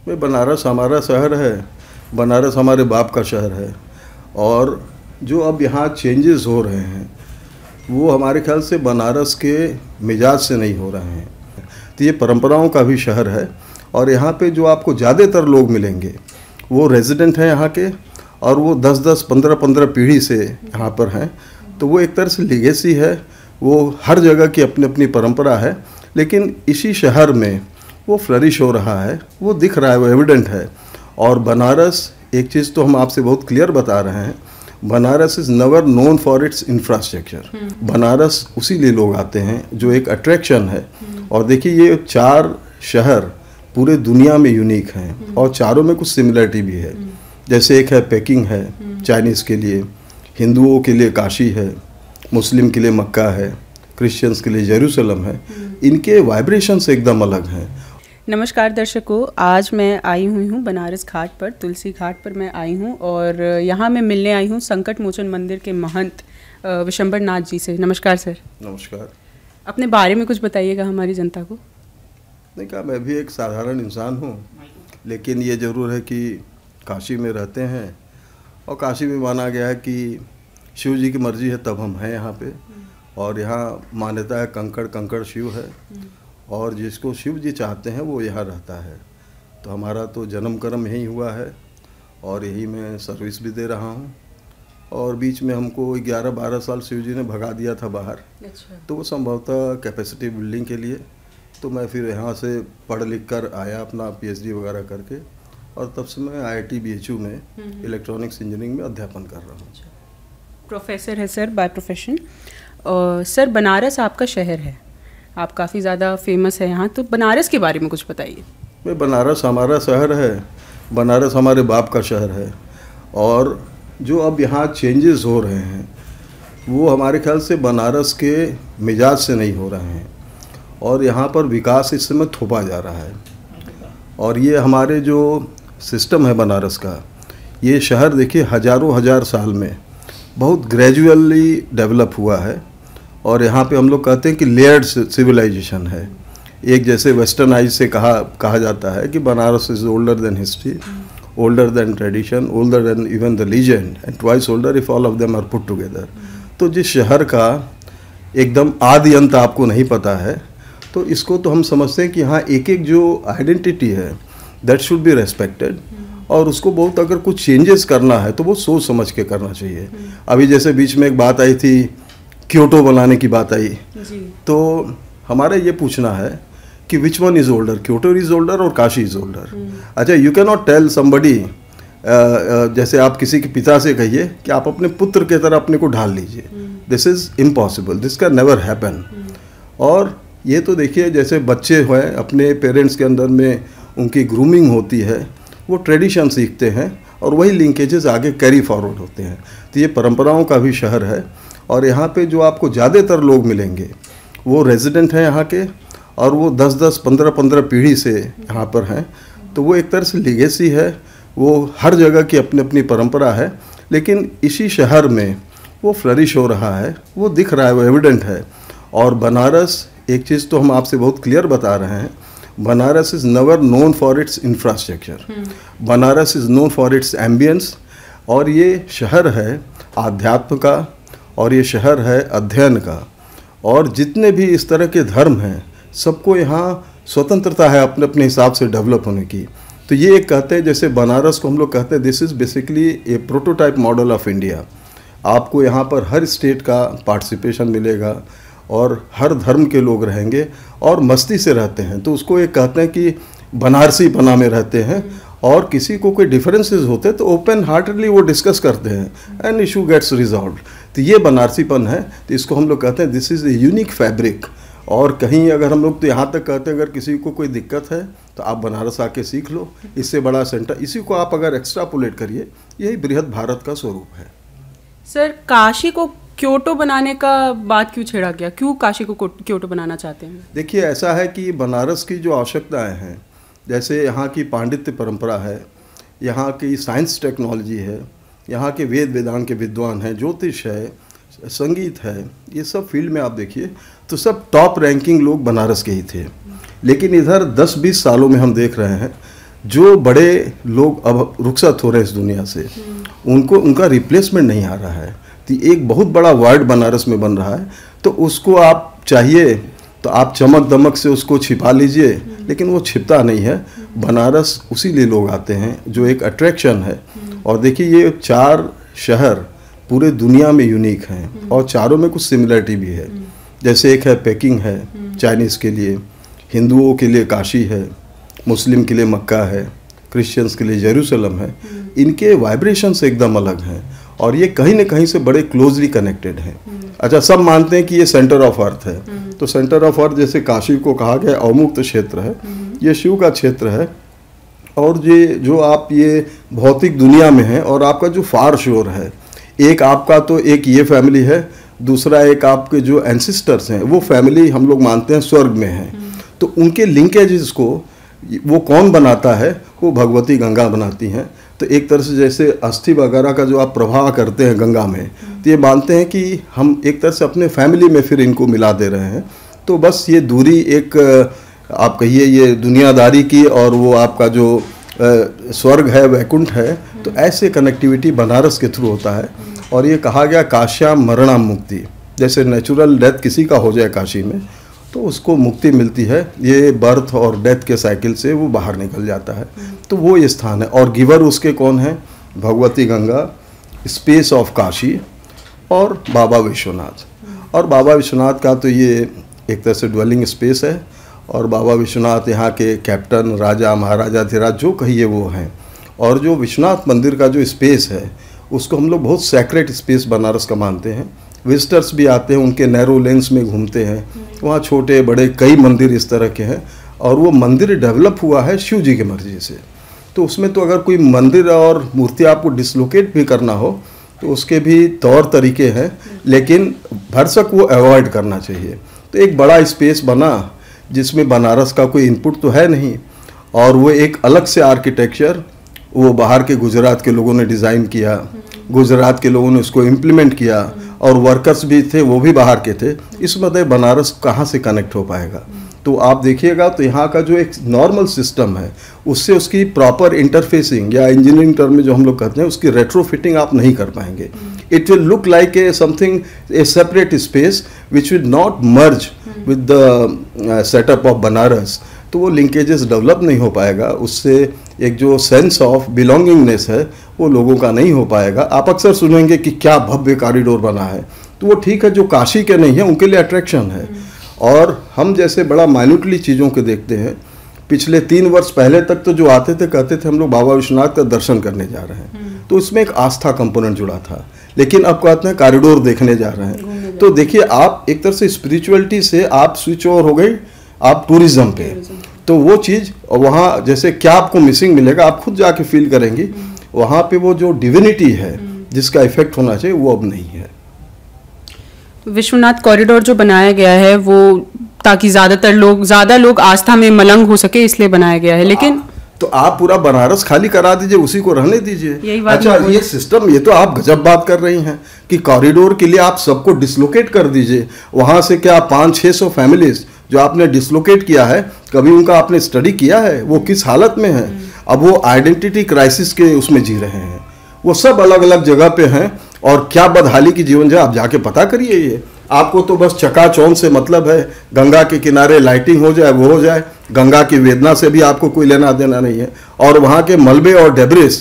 भाई बनारस हमारा शहर है, बनारस हमारे बाप का शहर है। और जो अब यहाँ चेंजेस हो रहे हैं वो हमारे ख्याल से बनारस के मिजाज से नहीं हो रहे हैं। तो ये परंपराओं का भी शहर है और यहाँ पे जो आपको ज़्यादातर लोग मिलेंगे वो रेजिडेंट हैं यहाँ के, और वो 10-10, 15-15 पीढ़ी से यहाँ पर हैं। तो वो एक तरह से लीगेसी है, वो हर जगह की अपनी अपनी परंपरा है, लेकिन इसी शहर में वो फ्लरिश हो रहा है, वो दिख रहा है, वो एविडेंट है। और बनारस, एक चीज़ तो हम आपसे बहुत क्लियर बता रहे हैं, Banaras is never known for its infrastructure. Banaras उसी लिए लोग आते हैं जो एक अट्रैक्शन है। और देखिए ये 4 शहर पूरे दुनिया में यूनिक हैं और चारों में कुछ सिमिलरिटी भी है। जैसे एक है पेकिंग है चाइनीज़ के लिए, हिंदुओं के लिए काशी है, मुस्लिम के लिए मक्का है, क्रिश्चियंस के लिए जेरूसलम है। इनके वाइब्रेशंस एकदम अलग हैं। नमस्कार दर्शकों, आज मैं आई हुई हूँ बनारस घाट पर, तुलसी घाट पर मैं आई हूँ और यहाँ मैं मिलने आई हूँ संकट मोचन मंदिर के महंत विशंबर नाथ जी से। नमस्कार सर। नमस्कार। अपने बारे में कुछ बताइएगा हमारी जनता को। नहीं कहा, मैं भी एक साधारण इंसान हूँ, लेकिन ये ज़रूर है कि काशी में रहते हैं और काशी में माना गया है कि शिव जी की मर्जी है तब हम हैं यहाँ पे। और यहाँ मान्यता है कंकड़ कंकड़ शिव है और जिसको शिव जी चाहते हैं वो यहाँ रहता है। तो हमारा तो जन्म कर्म यही हुआ है और यही मैं सर्विस भी दे रहा हूँ। और बीच में हमको 11-12 साल शिव जी ने भगा दिया था बाहर। अच्छा। तो वो संभवतः कैपेसिटी बिल्डिंग के लिए, तो मैं फिर यहाँ से पढ़ लिख कर आया अपना PhD वगैरह करके, और तब से मैं IIT BHU में इलेक्ट्रॉनिक्स इंजीनियरिंग में अध्यापन कर रहा हूँ। प्रोफेसर है sir by profession. Sir Banaras आपका शहर है, आप काफ़ी ज़्यादा फेमस है यहाँ, तो बनारस के बारे में कुछ बताइए। भाई बनारस हमारा शहर है, बनारस हमारे बाप का शहर है। और जो अब यहाँ चेंजेस हो रहे हैं वो हमारे ख्याल से बनारस के मिजाज से नहीं हो रहे हैं और यहाँ पर विकास इस समय थोपा जा रहा है। और ये हमारे जो सिस्टम है बनारस का, ये शहर देखिए हज़ारों हजार साल में बहुत ग्रेजुअली डेवलप हुआ है। और यहाँ पे हम लोग कहते हैं कि लेयर्ड सिविलाइजेशन है। एक जैसे वेस्टर्न आइज से कहा जाता है कि Banaras is older than history, older than tradition, older than even the legend and twice older if all of them are put together. तो जिस शहर का एकदम आदि अंत आपको नहीं पता है, तो इसको तो हम समझते हैं कि हाँ एक एक जो आइडेंटिटी है दैट शुड बी रेस्पेक्टेड। और उसको बहुत अगर कुछ चेंजेस करना है तो वो सोच समझ के करना चाहिए। अभी जैसे बीच में एक बात आई थी, क्योटो बनाने की बात आई जी। तो हमारा ये पूछना है कि which one is older, Kyoto is older और काशी इज़ ओल्डर। अच्छा, you can not tell somebody, जैसे आप किसी के पिता से कहिए कि आप अपने पुत्र की तरह अपने को ढाल लीजिए, this is impossible, this can never happen. और ये तो देखिए जैसे बच्चे हैं अपने पेरेंट्स के अंदर में उनकी ग्रूमिंग होती है, वो ट्रेडिशन सीखते हैं और वही लिंकेजेस आगे कैरी फॉरवर्ड होते हैं। तो ये परंपराओं का भी शहर है और यहाँ पे जो आपको ज़्यादातर लोग मिलेंगे वो रेजिडेंट हैं यहाँ के, और वो 10-10, 15-15 पीढ़ी से यहाँ पर हैं। तो वो एक तरह से लीगेसी है, वो हर जगह की अपनी अपनी परंपरा है, लेकिन इसी शहर में वो फ्लरिश हो रहा है, वो दिख रहा है, वो एविडेंट है। और बनारस, एक चीज़ तो हम आपसे बहुत क्लियर बता रहे हैं, Banaras is never known for its infrastructure, Banaras is known for its ambience. और ये शहर है आध्यात्म का और ये शहर है अध्ययन का। और जितने भी इस तरह के धर्म हैं सबको यहाँ स्वतंत्रता है अपने अपने हिसाब से डेवलप होने की। तो ये एक कहते हैं, जैसे बनारस को हम लोग कहते हैं this is basically A prototype model of India. आपको यहाँ पर हर स्टेट का पार्टिसिपेशन मिलेगा और हर धर्म के लोग रहेंगे और मस्ती से रहते हैं। तो उसको एक कहते हैं कि बनारसी पना में रहते हैं, और किसी को कोई डिफरेंसेस होते हैं तो ओपन हार्टेडली वो डिस्कस करते हैं एंड इशू गेट्स रिजॉल्व। तो ये बनारसीपन है, तो इसको हम लोग कहते हैं this is a unique fabric. और कहीं अगर हम लोग तो यहाँ तक कहते हैं अगर किसी को कोई दिक्कत है तो आप बनारस आके सीख लो, इससे बड़ा सेंटर इसी को आप अगर एक्स्ट्रापोलेट करिए, यही बृहद भारत का स्वरूप है। सर काशी को क्योटो बनाने का बात क्यों छेड़ा गया, क्यों काशी को क्योटो बनाना चाहते हैं? देखिए ऐसा है कि बनारस की जो आवश्यकताएं हैं, जैसे यहाँ की पांडित्य परंपरा है, यहाँ की साइंस टेक्नोलॉजी है, यहाँ के वेद वेदांत के विद्वान हैं, ज्योतिष है, संगीत है, ये सब फील्ड में आप देखिए तो सब टॉप रैंकिंग लोग बनारस के ही थे। लेकिन इधर 10-20 सालों में हम देख रहे हैं जो बड़े लोग अब रुखसत हो रहे हैं इस दुनिया से, उनको उनका रिप्लेसमेंट नहीं आ रहा है। तो एक बहुत बड़ा वार्ड बनारस में बन रहा है, तो उसको आप चाहिए तो आप चमक दमक से उसको छिपा लीजिए, लेकिन वो छिपता नहीं है। बनारस उसी लिए लोग आते हैं, जो एक अट्रैक्शन है। और देखिए ये 4 शहर पूरे दुनिया में यूनिक हैं और चारों में कुछ सिमिलरिटी भी है। जैसे एक है पेकिंग है चाइनीज़ के लिए, हिंदुओं के लिए काशी है, मुस्लिम के लिए मक्का है, क्रिश्चियंस के लिए जेरूसलम है। इनके वाइब्रेशंस एकदम अलग हैं और ये कहीं ना कहीं से बड़े क्लोजली कनेक्टेड हैं। अच्छा, सब मानते हैं कि ये सेंटर ऑफ अर्थ है, तो सेंटर ऑफ अर्थ जैसे काशी को कहा गया अवमुक्त क्षेत्र है, ये शिव का क्षेत्र है। और ये जो आप ये भौतिक दुनिया में हैं और आपका जो फार शोर है, एक आपका तो एक ये फैमिली है, दूसरा एक आपके जो एंसिस्टर्स हैं वो फैमिली हम लोग मानते हैं स्वर्ग में है। तो उनके लिंकेजेस को वो कौन बनाता है? वो भगवती गंगा बनाती हैं। तो एक तरह से जैसे अस्थि वगैरह का जो आप प्रवाह करते हैं गंगा में, तो ये मानते हैं कि हम एक तरह से अपने फैमिली में फिर इनको मिला दे रहे हैं। तो बस ये दूरी एक आप कहिए ये दुनियादारी की और वो आपका जो स्वर्ग है, वैकुंठ है, तो ऐसे कनेक्टिविटी बनारस के थ्रू होता है। और ये कहा गया काश्याम मरणाम मुक्ति, जैसे नेचुरल डेथ किसी का हो जाए काशी में तो उसको मुक्ति मिलती है, ये बर्थ और डेथ के साइकिल से वो बाहर निकल जाता है। तो वो ये स्थान है और गिवर उसके कौन है? भगवती गंगा, स्पेस ऑफ काशी और बाबा विश्वनाथ। और बाबा विश्वनाथ का तो ये एक तरह से ड्वेलिंग स्पेस है और बाबा विश्वनाथ यहाँ के कैप्टन, राजा, महाराजा, धीराज जो कहिए वो हैं। और जो विश्वनाथ मंदिर का जो स्पेस है उसको हम लोग बहुत सैक्रेड स्पेस बनारस का मानते हैं। विजिटर्स भी आते हैं, उनके नैरो लेंस में घूमते हैं, वहाँ छोटे बड़े कई मंदिर इस तरह के हैं। और वो मंदिर डेवलप हुआ है शिव जी की मर्जी से। तो उसमें तो अगर कोई मंदिर और मूर्ति आपको डिसलोकेट भी करना हो तो उसके भी तौर तरीके हैं, लेकिन भरसक वो अवॉइड करना चाहिए। तो एक बड़ा स्पेस बना जिसमें बनारस का कोई इनपुट तो है नहीं, और वो एक अलग से आर्किटेक्चर वो बाहर के गुजरात के लोगों ने डिज़ाइन किया, गुजरात के लोगों ने उसको इम्प्लीमेंट किया और वर्कर्स भी थे वो भी बाहर के थे। इस मध्य बनारस कहाँ से कनेक्ट हो पाएगा? तो आप देखिएगा तो यहाँ का जो एक नॉर्मल सिस्टम है उससे उसकी प्रॉपर इंटरफेसिंग या इंजीनियरिंग टर्म में जो हम लोग कहते हैं उसकी रेट्रोफिटिंग आप नहीं कर पाएंगे। It will look like a something A separate space which will not merge with the setup of Banaras. तो वो लिंकेजेस डेवलप नहीं हो पाएगा, उससे एक जो सेंस ऑफ बिलोंगिंगनेस है वो लोगों का नहीं हो पाएगा। आप अक्सर सुनेंगे कि क्या भव्य कॉरिडोर बना है, तो वो ठीक है, जो काशी के नहीं है उनके लिए अट्रैक्शन है। और हम जैसे बड़ा माइन्यूटली चीज़ों को देखते हैं। पिछले 3 वर्ष पहले तक तो जो आते थे कहते थे हम लोग बाबा विश्वनाथ का दर्शन करने जा रहे हैं, तो उसमें एक आस्था कंपोनेंट जुड़ा था। लेकिन अब कहते हैं कॉरिडोर देखने जा रहे हैं। तो देखिए आप एक तरह से स्पिरिचुअलिटी से आप स्विच ओवर हो गई आप टूरिज्म पे। तो वो चीज़ वहाँ जैसे क्या आपको मिसिंग मिलेगा आप खुद जाके फील करेंगी। वहाँ पे वो जो डिविनिटी है जिसका इफेक्ट होना चाहिए वो अब नहीं है। विश्वनाथ कॉरिडोर जो बनाया गया है वो ताकि ज़्यादा लोग आस्था में मलंग हो सके इसलिए बनाया गया है। लेकिन तो आप पूरा बनारस खाली करा दीजिए, उसी को रहने दीजिए। यही बात अच्छा, ये सिस्टम, ये तो आप गजब बात कर रही हैं कि कॉरिडोर के लिए आप सबको डिसलोकेट कर दीजिए। वहाँ से क्या 500-600 फैमिलीज जो आपने डिसलोकेट किया है, कभी उनका आपने स्टडी किया है वो किस हालत में है? अब वो आइडेंटिटी क्राइसिस के उसमें जी रहे हैं, वो सब अलग अलग जगह पे हैं और क्या बदहाली की जीवन है आप जाके पता करिए। ये आपको तो बस चकाचौंध से मतलब है, गंगा के किनारे लाइटिंग हो जाए वो हो जाए, गंगा की वेदना से भी आपको कोई लेना देना नहीं है। और वहाँ के मलबे और डेब्रिस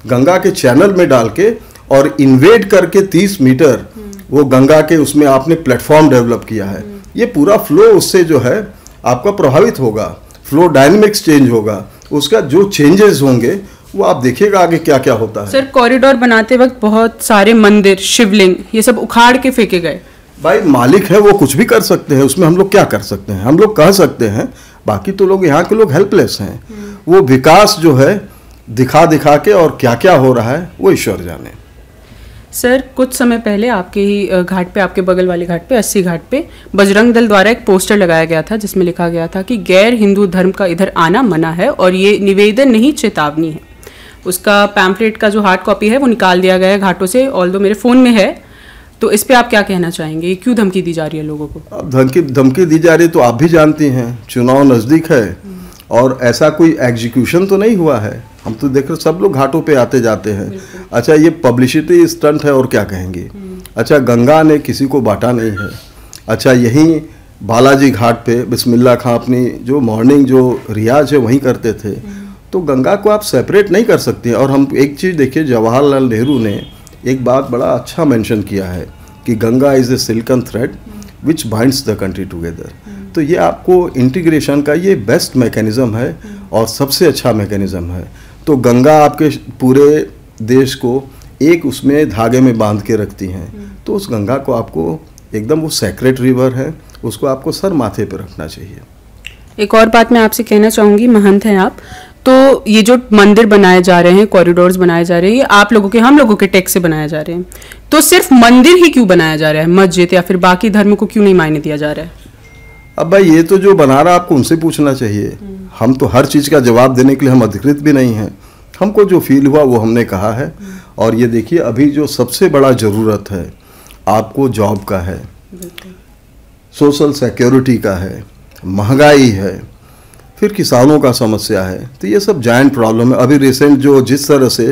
गंगा के चैनल में डाल के और इन्वेड करके 30 मीटर वो गंगा के उसमें आपने प्लेटफॉर्म डेवलप किया है। ये पूरा फ्लो उससे जो है आपका प्रभावित होगा, फ्लो डायनेमिक्स चेंज होगा, उसका जो चेंजेस होंगे वो आप देखिएगा आगे क्या क्या होता है। सर कॉरिडोर बनाते वक्त बहुत सारे मंदिर, शिवलिंग ये सब उखाड़ के फेंके गए। भाई मालिक है वो कुछ भी कर सकते हैं, उसमें हम लोग क्या कर सकते हैं? हम लोग कह सकते हैं, बाकी तो लोग यहाँ के लोग हेल्पलेस हैं। वो विकास जो है दिखा दिखा के और क्या क्या हो रहा है वो ईश्वर जाने। सर कुछ समय पहले आपके ही घाट पे, आपके बगल वाले घाट पे, 80 घाट पे बजरंग दल द्वारा एक पोस्टर लगाया गया था जिसमें लिखा गया था कि गैर हिंदू धर्म का इधर आना मना है और ये निवेदन नहीं चेतावनी है। उसका पैम्फलेट का जो हार्ड कॉपी है वो निकाल दिया गया है घाटों से, ऑल्दो मेरे फ़ोन में है। तो इस पे आप क्या कहना चाहेंगे? क्यों धमकी दी जा रही है लोगों को? अब धमकी दी जा रही है तो आप भी जानती हैं, चुनाव नज़दीक है और ऐसा कोई एग्जीक्यूशन तो नहीं हुआ है। हम तो देख रहे सब लोग घाटों पे आते जाते हैं। अच्छा, ये पब्लिसिटी स्टंट है और क्या कहेंगे। अच्छा, गंगा ने किसी को बांटा नहीं है। अच्छा, यहीं बालाजी घाट पे बिस्मिल्लाह खां अपनी जो मॉर्निंग जो रियाज है वहीं करते थे। तो गंगा को आप सेपरेट नहीं कर सकते। और हम एक चीज़ देखिए, जवाहरलाल नेहरू ने एक बात बड़ा अच्छा मेंशन किया है कि Ganga is a silken thread which binds the country together. तो ये आपको इंटीग्रेशन का ये बेस्ट मैकेनिज़्म है और सबसे अच्छा मैकेनिज़्म है। तो गंगा आपके पूरे देश को एक उसमें धागे में बांध के रखती हैं। तो उस गंगा को आपको एकदम, वो सेक्रेट रिवर है, उसको आपको सर माथे पे रखना चाहिए। एक और बात मैं आपसे कहना चाहूँगी, महंत हैं आप, तो ये जो मंदिर बनाए जा रहे हैं, कॉरिडोर्स बनाए जा रहे हैं, ये आप लोगों के, हम लोगों के टैक्स से बनाए जा रहे हैं। तो सिर्फ मंदिर ही क्यों बनाया जा रहा है, मस्जिद या फिर बाकी धर्म को क्यों नहीं मायने दिया जा रहा है? अब भाई ये तो जो बना रहा आपको उनसे पूछना चाहिए। हम तो हर चीज़ का जवाब देने के लिए हम अधिकृत भी नहीं हैं। हमको जो फील हुआ वो हमने कहा है। और ये देखिए, अभी जो सबसे बड़ा ज़रूरत है आपको जॉब का है, सोशल सिक्योरिटी का है, महंगाई है, फिर किसानों का समस्या है। तो ये सब जायंट प्रॉब्लम है। अभी रिसेंट जो जिस तरह से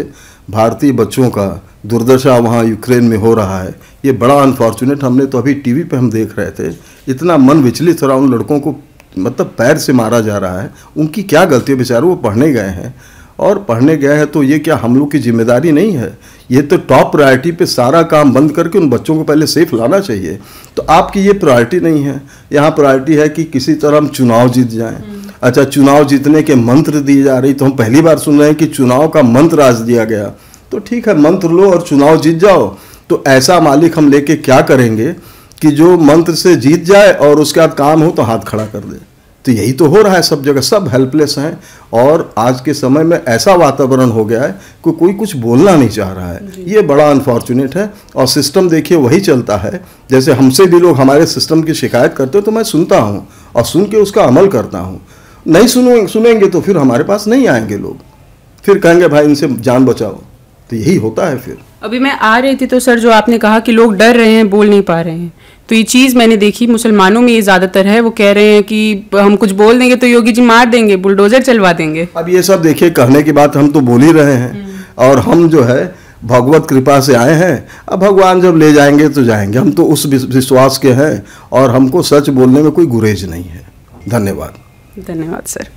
भारतीय बच्चों का दुर्दशा वहाँ यूक्रेन में हो रहा है, ये बड़ा अनफॉर्चुनेट। हमने तो अभी टीवी पे हम देख रहे थे, इतना मन विचलित हो रहा, उन लड़कों को मतलब पैर से मारा जा रहा है। उनकी क्या गलती है, बेचारे वो पढ़ने गए हैं। और पढ़ने गए हैं तो ये क्या हम लोग की जिम्मेदारी नहीं है? ये तो टॉप प्रायोरिटी पे सारा काम बंद करके उन बच्चों को पहले सेफ लाना चाहिए। तो आपकी ये प्रायोरिटी नहीं है। यहाँ प्रायोरिटी है कि किसी तरह हम चुनाव जीत जाएं। अच्छा, चुनाव जीतने के मंत्र दिए जा रही, तो हम पहली बार सुन रहे हैं कि चुनाव का मंत्र आज दिया गया। तो ठीक है, मंत्र लो और चुनाव जीत जाओ। तो ऐसा मालिक हम लेके क्या करेंगे कि जो मंत्र से जीत जाए और उसके बाद काम हो तो हाथ खड़ा कर दे। तो यही तो हो रहा है सब जगह, सब हेल्पलेस हैं। और आज के समय में ऐसा वातावरण हो गया है कि कोई कुछ बोलना नहीं चाह रहा है। ये बड़ा अनफॉर्चुनेट है। और सिस्टम देखिए वही चलता है। जैसे हमसे भी लोग हमारे सिस्टम की शिकायत करते हो तो मैं सुनता हूँ और सुन के उसका अमल करता हूँ। नहीं सुनेंगे तो फिर हमारे पास नहीं आएंगे लोग, फिर कहेंगे भाई इनसे जान बचाओ। तो यही होता है। फिर अभी मैं आ रही थी तो सर, जो आपने कहा कि लोग डर रहे हैं, बोल नहीं पा रहे हैं, तो ये चीज़ मैंने देखी मुसलमानों में ये ज़्यादातर है। वो कह रहे हैं कि हम कुछ बोल देंगे तो योगी जी मार देंगे, बुलडोजर चलवा देंगे। अब ये सब देखिए, कहने की बात हम तो बोल ही रहे हैं। और हम जो है भगवत कृपा से आए हैं। अब भगवान जब ले जाएंगे तो जाएंगे। हम तो उस विश्वास के हैं और हमको सच बोलने में कोई गुरेज नहीं है। धन्यवाद। धन्यवाद सर।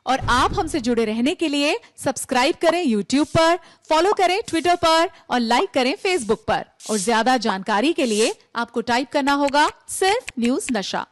और आप हमसे जुड़े रहने के लिए सब्सक्राइब करें YouTube पर, फॉलो करें Twitter पर और लाइक करें Facebook पर। और ज्यादा जानकारी के लिए आपको टाइप करना होगा सिर्फ न्यूज़ नशा।